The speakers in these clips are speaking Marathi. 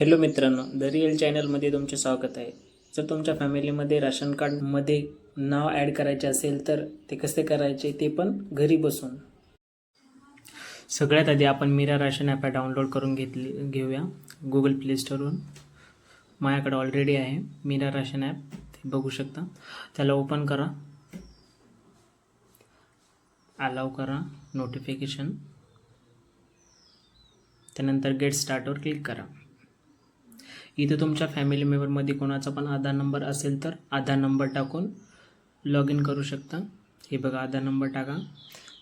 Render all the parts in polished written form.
हॅलो मित्रांनो, द रिअल चॅनलमध्ये तुमचे स्वागत आहे. जर तुमच्या फॅमिलीमध्ये राशन कार्डमध्ये नाव ॲड करायचे असेल तर ते कसे करायचे ते पण घरी बसून. सगळ्यात आधी आपण मीरा राशन ॲप डाउनलोड करून घेऊया गुगल प्ले स्टोरवरून. माझ्याकडे ऑलरेडी आहे मीरा राशन ॲप, ते बघू शकता. त्याला ओपन करा, अलाव करा नोटिफिकेशन, त्यानंतर गेट स्टार्टवर क्लिक करा. इथे तुमच्या फॅमिली मेंबरमध्ये कोणाचा पण आधार नंबर असेल तर आधार नंबर टाकून लॉग इन करू शकता. हे बघा, आधार नंबर टाका.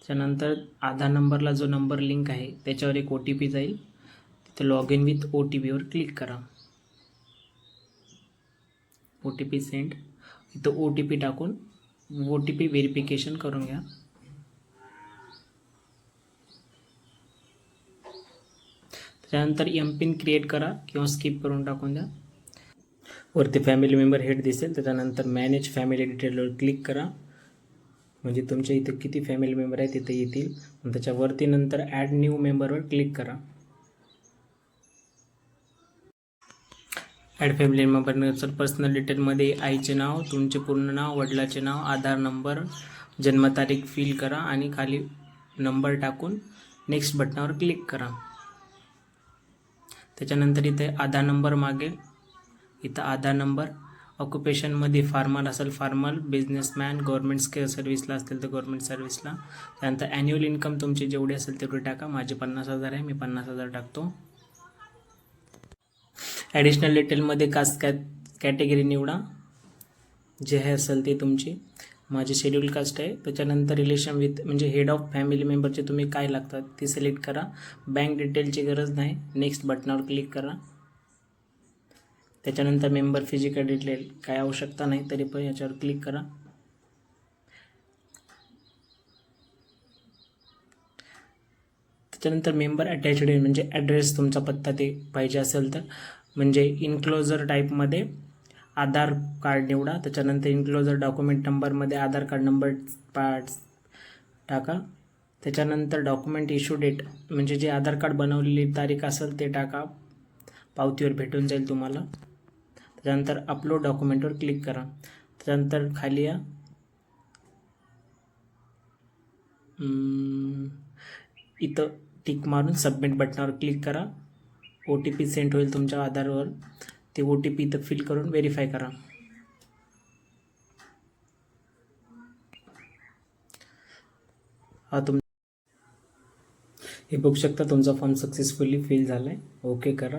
त्यानंतर आधार नंबरला जो नंबर लिंक आहे त्याच्यावर एक OTP जाईल. तिथे लॉग इन विथ OTPवर क्लिक करा. OTP send. इथं OTP टाकून OTP व्हेरिफिकेशन करून घ्या. त्यानंतर MPIN क्रिएट करा किंवा स्किप करून टाकून द्या. वरती फॅमिली मेंबर हेड दिसेल, त्याच्यानंतर मॅनेज फॅमिली डिटेलवर क्लिक करा. म्हणजे तुमच्या इथे किती फॅमिली मेंबर आहेत तिथे येतील. त्याच्यावरती नंतर ॲड न्यू मेंबरवर क्लिक करा. ॲड फॅमिली मेंबरनंतर पर्सनल डिटेलमध्ये आईचे नाव, तुमचे पूर्ण नाव, वडिलाचे नाव, आधार नंबर, जन्मतारीख फिल करा आणि खाली नंबर टाकून नेक्स्ट बटनावर क्लिक करा. त्याच्यानंतर इथे आधार नंबर मागेल. इथं आधार नंबर, ऑक्युपेशनमध्ये फार्मर असेल फार्मर, बिझनेसमॅन, गव्हर्नमेंट सर्व्हिसला असेल तर गव्हर्नमेंट सर्व्हिसला. त्यानंतर ॲन्युअल इन्कम तुमची जेवढी असेल तेवढी टाका. माझे 50,000 आहे, मी 50,000 टाकतो. ॲडिशनल डिटेलमध्ये कास्ट कॅटेगरी निवडा, जे हे असेल ते तुमची. माझी शेड्यूल कास्ट आहे. त्याच्यानंतर रिलेशन विथ म्हणजे हेड ऑफ फॅमिली मेंबरचे तुम्ही काय लागतात ते सिलेक्ट करा. बँक डिटेलची गरज नाही, नेक्स्ट बटनावर क्लिक करा. त्याच्यानंतर मेंबर फिजिकल डिटेल काय आवश्यकता नाही तरी पण याच्यावर क्लिक करा. त्याच्यानंतर मेंबर अटॅचड म्हणजे ॲड्रेस, तुमचा पत्ता ते पाहिजे असेल तर. म्हणजे इन्क्लोजर टाईपमध्ये आधार कार्ड निवडा. त्याच्यानंतर इन्क्लोजर डॉक्युमेंट नंबरमध्ये आधार कार्ड नंबर टाका. त्याच्यानंतर डॉक्युमेंट इश्यू डेट म्हणजे जे आधार कार्ड बनवलेली तारीख असेल ते टाका, पावतीवर भेटून जाईल तुम्हाला. त्यानंतर अपलोड डॉक्युमेंटवर क्लिक करा. त्यानंतर खाली या, इथं टिक मारून सबमिट बटनावर क्लिक करा. OTP सेंड होईल तुमच्या आधारवर. ते OTP इथं फिल करून व्हेरीफाय करा. हे बघू शकता तुमचा फॉर्म सक्सेसफुली फिल झाला आहे. ओके करा.